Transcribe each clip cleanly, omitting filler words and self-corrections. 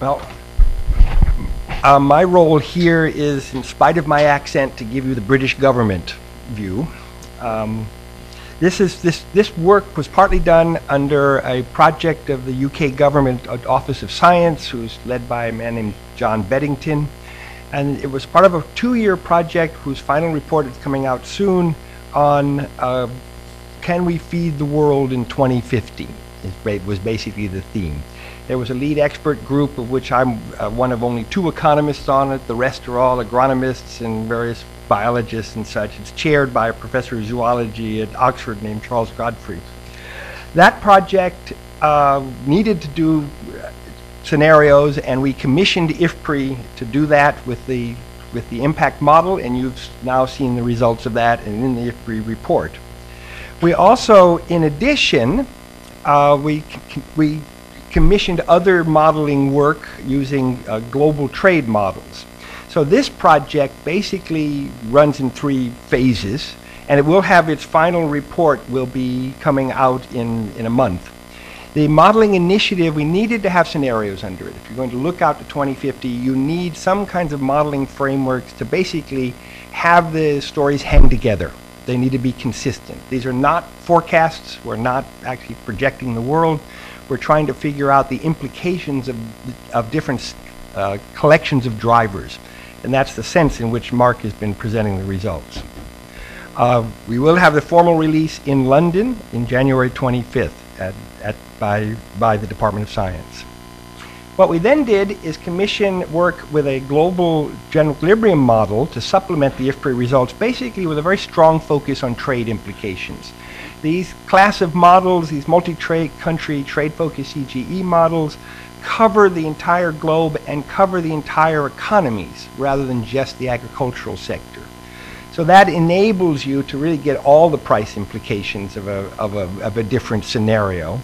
Well, my role here is, in spite of my accent, to give you the British government view. This work was partly done under a project of the UK government Office of Science, who's led by a man named John Beddington. And it was part of a 2-year project whose final report is coming out soon on can we feed the world in 2050? It was basically the theme. There was a lead expert group of which I'm one of only 2 economists on it. The rest are all agronomists and various biologists and such. It's chaired by a professor of zoology at Oxford named Charles Godfrey. That project needed to do scenarios, and we commissioned IFPRI to do that with the impact model, and you've now seen the results of that and in the IFPRI report. We also, in addition, we commissioned other modeling work using global trade models. So this project basically runs in 3 phases, and it will have its final report will be coming out in a month. The modeling initiative, we needed to have scenarios under it. If you're going to look out to 2050, you need some kinds of modeling frameworks to basically have the stories hang together. They need to be consistent. These are not forecasts. We're not actually projecting the world. We're trying to figure out the implications of different collections of drivers. And that's the sense in which Mark has been presenting the results. We will have the formal release in London in January 25th by the Department of Science. What we then did is commission work with a global general equilibrium model to supplement the IFPRI results, basically with a very strong focus on trade implications. These class of models, these multi-country trade-focused EGE models, cover the entire globe and cover the entire economies rather than just the agricultural sector. So that enables you to really get all the price implications of a different scenario.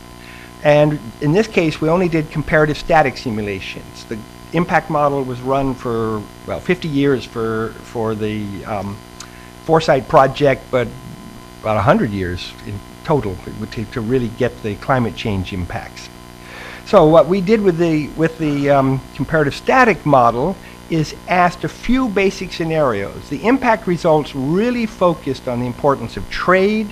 And in this case, we only did comparative static simulations. The impact model was run for, well, 50 years for the Foresight project, but about 100 years in total it would take to really get the climate change impacts. So what we did with the comparative static model is asked a few basic scenarios. The impact results really focused on the importance of trade,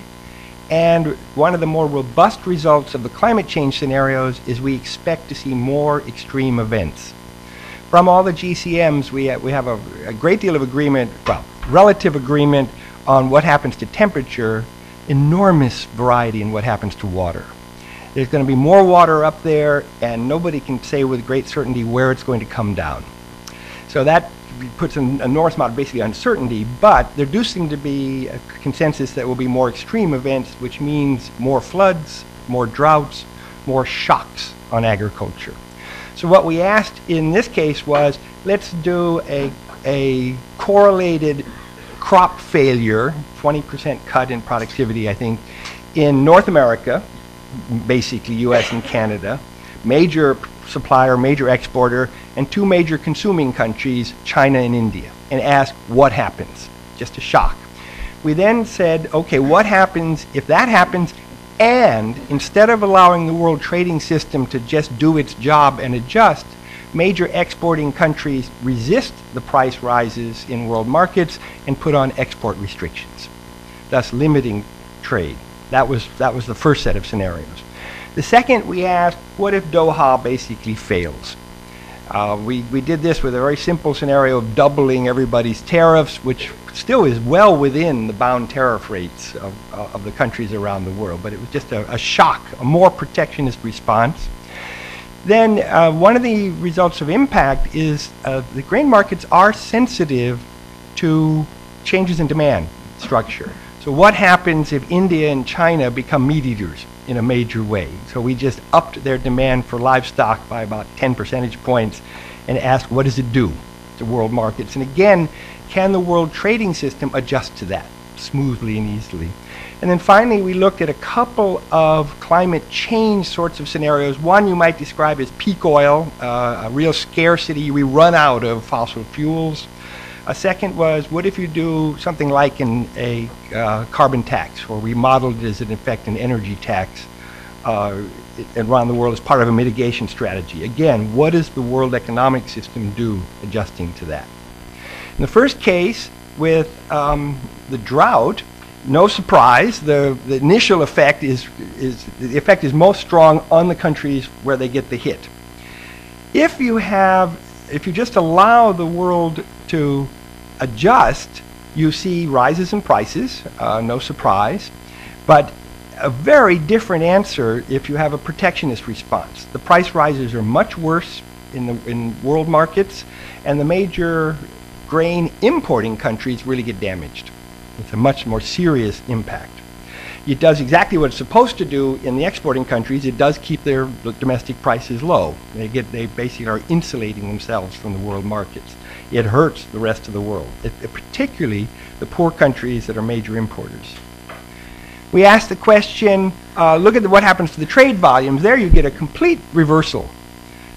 and one of the more robust results of the climate change scenarios is we expect to see more extreme events. From all the GCMs, we have a great deal of agreement, well, relative agreement on what happens to temperature, enormous variety in what happens to water. There's going to be more water up there, and nobody can say with great certainty where it's going to come down. So that puts an enormous amount of basically uncertainty, but there do seem to be a consensus that will be more extreme events, which means more floods, more droughts, more shocks on agriculture. So what we asked in this case was, let's do a correlated crop failure, 20% cut in productivity, I think, in North America, basically US and Canada, major supplier, major exporter, and 2 major consuming countries, China and India, and ask what happens, just a shock. We then said, okay, what happens if that happens, and instead of allowing the world trading system to just do its job and adjust, major exporting countries resist the price rises in world markets and put on export restrictions, thus limiting trade. That was the first set of scenarios. The second, we asked, what if Doha basically fails? We did this with a very simple scenario of doubling everybody's tariffs, which still is well within the bound tariff rates of the countries around the world, but it was just a shock, a more protectionist response. Then one of the results of impact is the grain markets are sensitive to changes in demand structure. So what happens if India and China become meat eaters in a major way? So we just upped their demand for livestock by about 10 percentage points and asked, what does it do to world markets? And again, can the world trading system adjust to that smoothly and easily? And then finally, we looked at a couple of climate change sorts of scenarios. One you might describe as peak oil, a real scarcity, we run out of fossil fuels. A second was, what if you do something like a carbon tax, or we modeled it as in effect an energy tax around the world as part of a mitigation strategy. Again, what does the world economic system do adjusting to that? In the first case, with the drought, no surprise, the initial effect is most strong on the countries where they get the hit. If you just allow the world to adjust, you see rises in prices, no surprise, but a very different answer if you have a protectionist response. The price rises are much worse in world markets, and the major grain importing countries really get damaged. It's a much more serious impact. It does exactly what it's supposed to do in the exporting countries. It does keep their domestic prices low. They basically are insulating themselves from the world markets. It hurts the rest of the world, particularly the poor countries that are major importers. We asked the question, look at what happens to the trade volumes. There you get a complete reversal.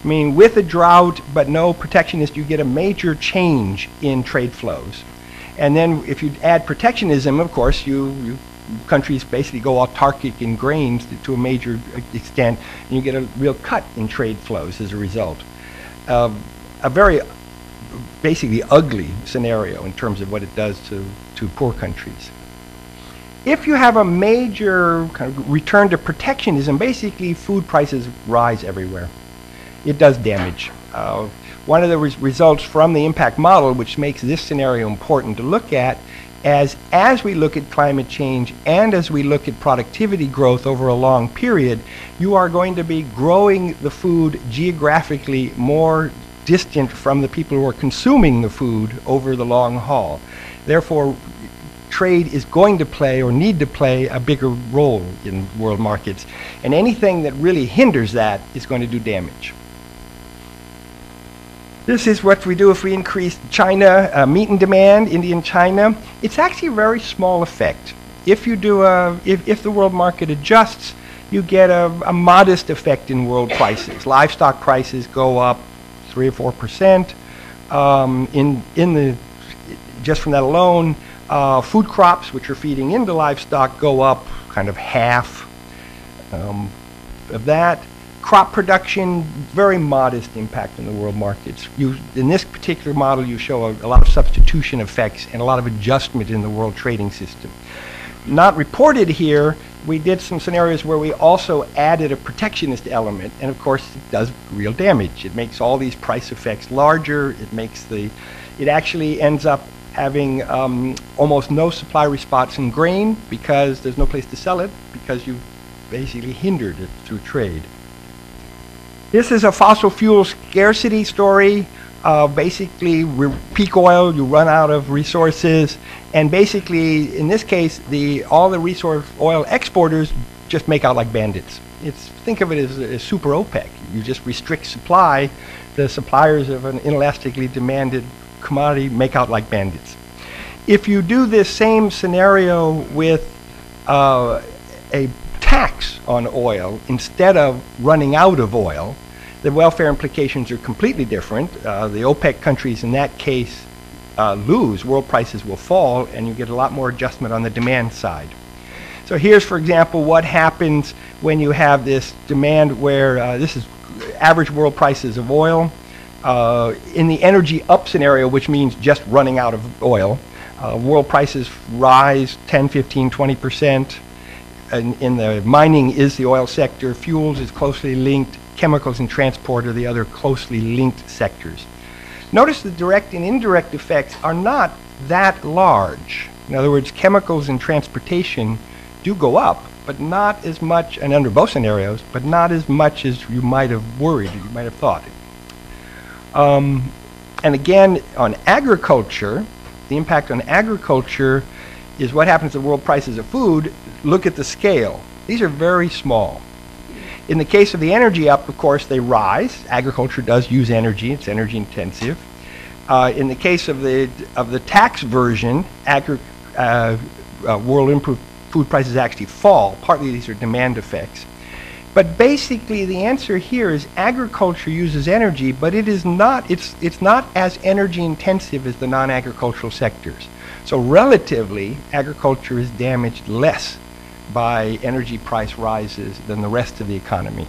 I mean, with a drought but no protectionist, you get a major change in trade flows. And then if you add protectionism, of course, countries basically go autarkic in grains to a major extent, and you get a real cut in trade flows as a result. A very basically ugly scenario in terms of what it does to poor countries. If you have a major kind of return to protectionism, basically food prices rise everywhere. It does damage. One of the results from the impact model, which makes this scenario important to look at, as we look at climate change and as we look at productivity growth over a long period, you are going to be growing the food geographically more distant from the people who are consuming the food over the long haul. Therefore, trade is going to play or need to play a bigger role in world markets, and anything that really hinders that is going to do damage. This is what we do if we increase China meat and demand, India and China. It's actually a very small effect. If you do if the world market adjusts, you get a modest effect in world prices. Livestock prices go up 3 or 4%. Just from that alone, food crops, which are feeding into livestock, go up kind of half of that. Crop production, very modest impact in the world markets. In this particular model, you show a lot of substitution effects and a lot of adjustment in the world trading system. Not reported here, we did some scenarios where we also added a protectionist element, and of course it does real damage. It makes all these price effects larger. It actually ends up having almost no supply response in grain because there's no place to sell it, because you've basically hindered it through trade. This is a fossil fuel scarcity story. Basically, peak oil, you run out of resources, and basically, in this case, all the resource oil exporters just make out like bandits. Think of it as super OPEC. You just restrict supply. The suppliers of an inelastically demanded commodity make out like bandits. If you do this same scenario with a tax on oil instead of running out of oil, the welfare implications are completely different. The OPEC countries in that case lose. World prices will fall, and you get a lot more adjustment on the demand side. So here's, for example, what happens when you have this demand where this is average world prices of oil. In the energy up scenario, which means just running out of oil, world prices rise 10, 15, 20%. In the mining is the oil sector, fuels is closely linked, chemicals and transport are the other closely linked sectors. Notice the direct and indirect effects are not that large. In other words, chemicals and transportation do go up, but not as much, and under both scenarios, but not as much as you might have worried, you might have thought. And again, on agriculture, the impact on agriculture is what happens to world prices of food. Look at the scale. These are very small. In the case of the energy up, of course, they rise. Agriculture does use energy. It's energy intensive. In the case of the tax version, world improved food prices actually fall. Partly these are demand effects. But basically the answer here is agriculture uses energy, but it's not as energy intensive as the non-agricultural sectors. So relatively, agriculture is damaged less by energy price rises than the rest of the economy.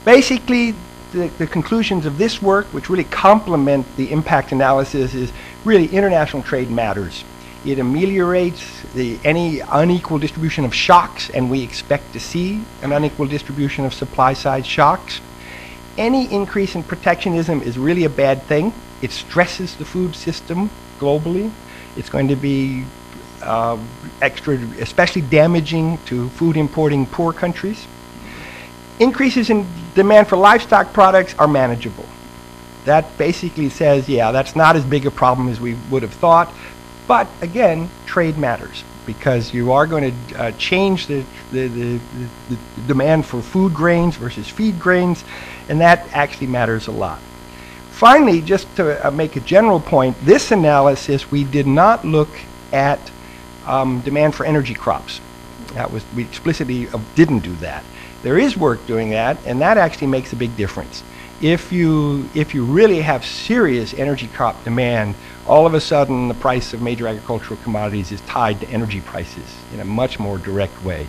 Basically, the conclusions of this work, which really complement the impact analysis, is really international trade matters. It ameliorates any unequal distribution of shocks, and we expect to see an unequal distribution of supply-side shocks. Any increase in protectionism is really a bad thing. It stresses the food system globally. It's going to be especially damaging to food importing poor countries. Increases in demand for livestock products are manageable. That basically says, yeah, that's not as big a problem as we would have thought. But again, trade matters, because you are going to change the demand for food grains versus feed grains, and that actually matters a lot. Finally, just to make a general point, this analysis, we did not look at demand for energy crops. We explicitly didn't do that. There is work doing that, and that actually makes a big difference. If you really have serious energy crop demand, all of a sudden the price of major agricultural commodities is tied to energy prices in a much more direct way.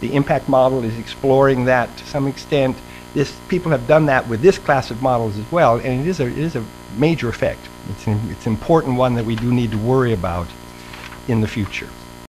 The impact model is exploring that to some extent. People have done that with this class of models as well, and it is a major effect. It's an important one that we do need to worry about in the future.